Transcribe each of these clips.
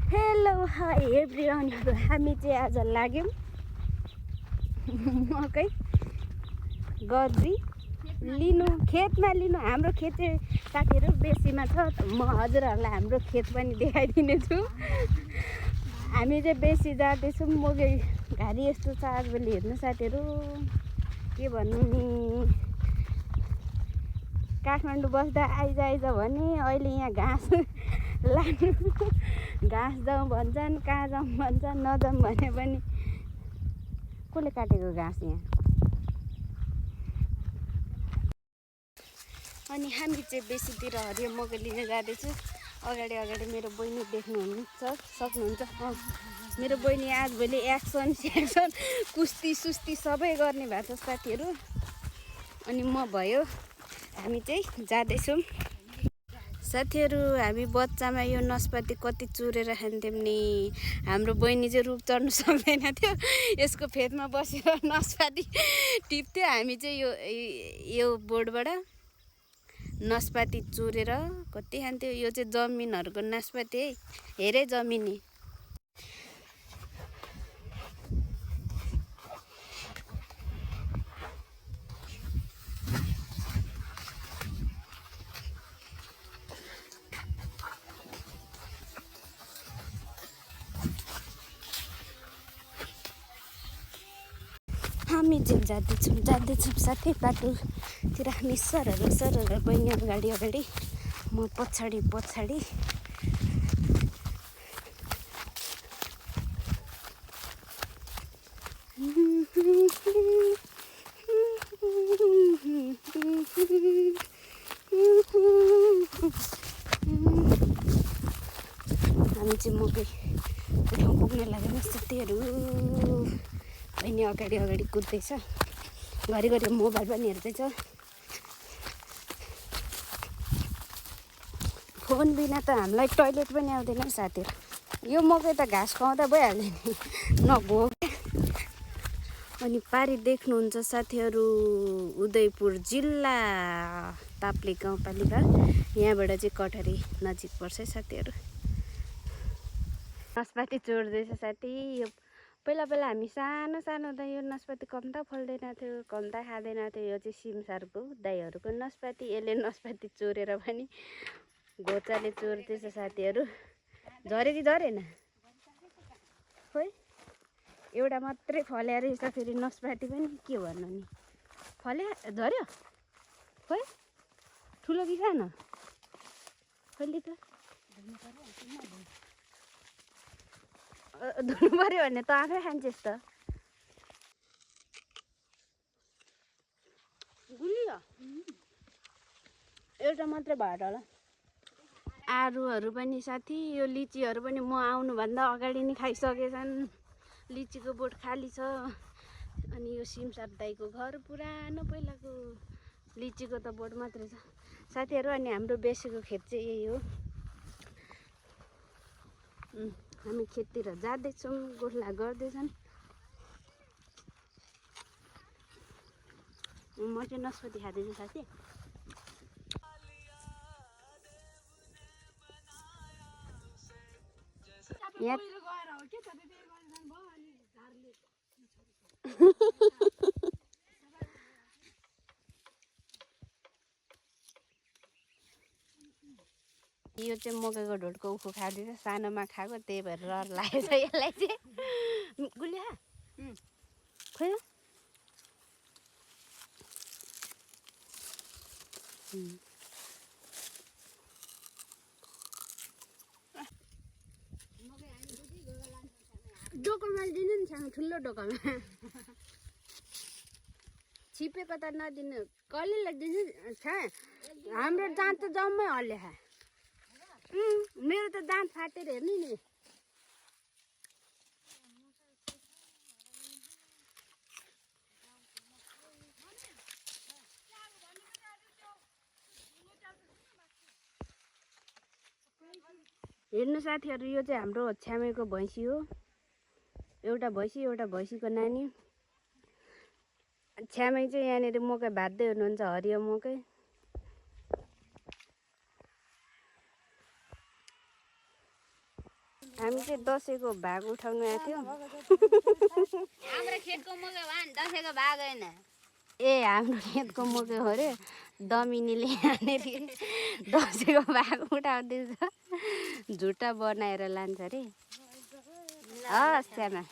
Hello hi everyone, हामी चाहिँ आज लाग्यौँ मकै गद्दी लिनु, खेतमा लिनु। हाम्रो खेत चाहिँ साथीहरू बेसीमा छ। म हजुरहरूलाई हाम्रो खेत पनि देखाइदिनेछु। हामी चाहिँ बेसी जाँदैछौँ। मकै घारी यस्तो छ आजभोलि, हेर्नु साथीहरू, के भन्नु नि। काठमाडौँ बस्दा आइज भने अहिले यहाँ घाँस लानु, घाँस जाउँ भन्छन्, कहाँ जाउँ भन्छन्, नजाउँ भने पनि कसले काटेको घाँस यहाँ। अनि हामी चाहिँ बेसीतिर हरियो मकै लिन जाँदैछु। अगाडि अगाडि मेरो बहिनी सक्नुहुन्छ। मेरो बहिनी आजभोलि एक्सन स्याक्सन कुस्ती सुस्ती सबै गर्ने भएको छ साथीहरू। अनि म भयो, हामी चाहिँ जाँदैछौँ साथीहरू। हामी बच्चामा यो नस्पाती कति चुरेर खान्थ्यौँ नि। हाम्रो बहिनी चाहिँ रुख चढ्नु सक्दैन थियो, यसको फेदमा बसेर नस्पाती टिप्थ्यो। हामी चाहिँ यो बोर्डबाट नस्पाती चुरेर कति खान्थ्यो। यो चाहिँ जमिनहरूको नास्पाती है, हेरे जमिनी। हामी चाहिँ जाँदैछौँ साथै बाटोतिर। हामी सरर बहिनी अगाडि, म पछाडि। हामी चाहिँ मकै ठाउँ पुग्न लागेको साथीहरू। बहिनी अगाडि कुद्दैछ, घरिघरि मोबाइल पनि हेर्दैछ। फोन बिना त हामीलाई टोइलेट पनि आउँदैन साथीहरू। यो मकै त घाँस खुवाउँदा भइहाल्यो नि, नभो। अनि पारी देख्नुहुन्छ साथीहरू, उदयपुर जिल्ला ताप्ले गाउँपालिका। यहाँबाट चाहिँ कठहरी नजिक पर्छ साथीहरू। नास्पाती चोर्दैछ साथी। यो पहिला हामी सानो हुँदा यो नास्पाती कम्ता फल्दैन थियो, कम्ता खाँदैन थियो। यो चाहिँ सिमसारको दाइहरूको नास्पाती। यसले नास्पाती चोरेर पनि घोचाले चोर्दैछ साथीहरू। झरे कि झरेन खोइ, एउटा मात्रै फल्या रहेछ। फेरि नास्पाती पनि के भन्नु नि, फल्या झऱ्यो खोइ, ठुलो कि सानो कहिले त धुनु पऱ्यो भने त आफै खान्छस् त। गुलियो एउटा मात्रै भएर होला। आरुहरू पनि साथी, यो लिचीहरू पनि म आउनुभन्दा अगाडि नै खाइसकेछन्। लिचीको बोट खाली छ। अनि यो सिमसार दाइको घर पुरानो पहिलाको, लिचीको त बोट मात्रै छ साथीहरू। अनि हाम्रो बेसीको खेत चाहिँ यही हो। हामी खेततिर जाँदैछौँ, गोठला गर्दैछन्। म चाहिँ नास्पाती खाँदैछु साथी। यो चाहिँ मकैको ढोडको उखु खाँदैछ, सानोमा खाएको, त्यही भएर रहर लागेको छ यसलाई चाहिँ। गुलिया खोइ डोकोमा दिनु नि, सानो ठुलो डोकोमा। छिपेको त नदिनु, कलिलाई दिनु छ। हाम्रो दाँत त जम्मै हल्ले खा। मेरो त दाँत फाटेर हेर्नु नि। हेर्नु साथीहरू, यो चाहिँ हाम्रो छ्यामेको भैँसी हो। एउटा भैँसी, एउटा भैँसीको नानी। छ्यामै चाहिँ यहाँनिर मकै भाज्दै हुनुहुन्छ, हरियो मकै। हामी चाहिँ दसैँको भाग उठाउनु आएको थियौँ। हाम्रो खेतको मकै भयो नि दसैँको भाग होइन। ए हाम्रो खेतको मकै हो अरे दमिनीले यहाँनिर दसैँको भाग उठाउँदैछ। झुटा बनाएर लान्छ अरे। हस् श्यामा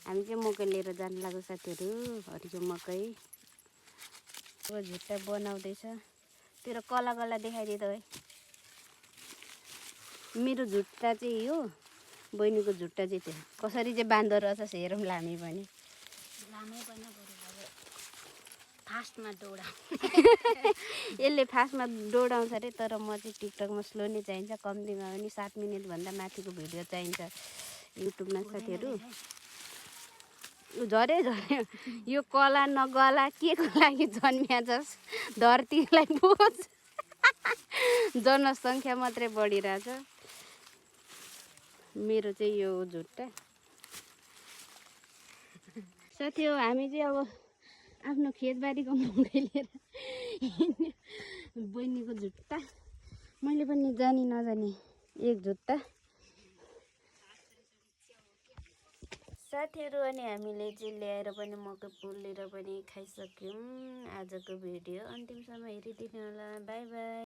हामी चाहिँ मकै लिएर जानु लाग्यो साथीहरू। हरियो मकै अब झुटा बनाउँदैछ। तेरो कला कला देखाइदिए त है। मेरो झुट्टा चाहिँ यो बहिनीको झुट्टा चाहिँ त्यो कसरी चाहिँ बाँध्दो रहेछ हेरौँला हामी पनि। लामै पनि बरु फास्टमा दौडा यसले फास्टमा दौडाउँछ अरे तर म चाहिँ टिकटकमा स्लो नै चाहिन्छ कम्तीमा पनि 7 मिनटभन्दा माथिको भिडियो चाहिन्छ युट्युबमा साथीहरू। झरे झरे यो कला नगला के को लागि जन्मिया जस धरतीलाई बोझ जनसङ्ख्या मात्रै बढिरहेछ। मेरो चाहिँ यो झुट्टा साथी हो। हामी चाहिँ अब आफ्नो खेतबारीको मकै लिएर बहिनीको झुट्टा मैले पनि जानी नजानी एक झुट्टा साथीहरू। अनि हामीले चाहिँ ल्याएर पनि मकै पोलेर पनि खाइसक्यौँ। आजको भिडियो अन्तिमसम्म हेरिदिनु होला। By by.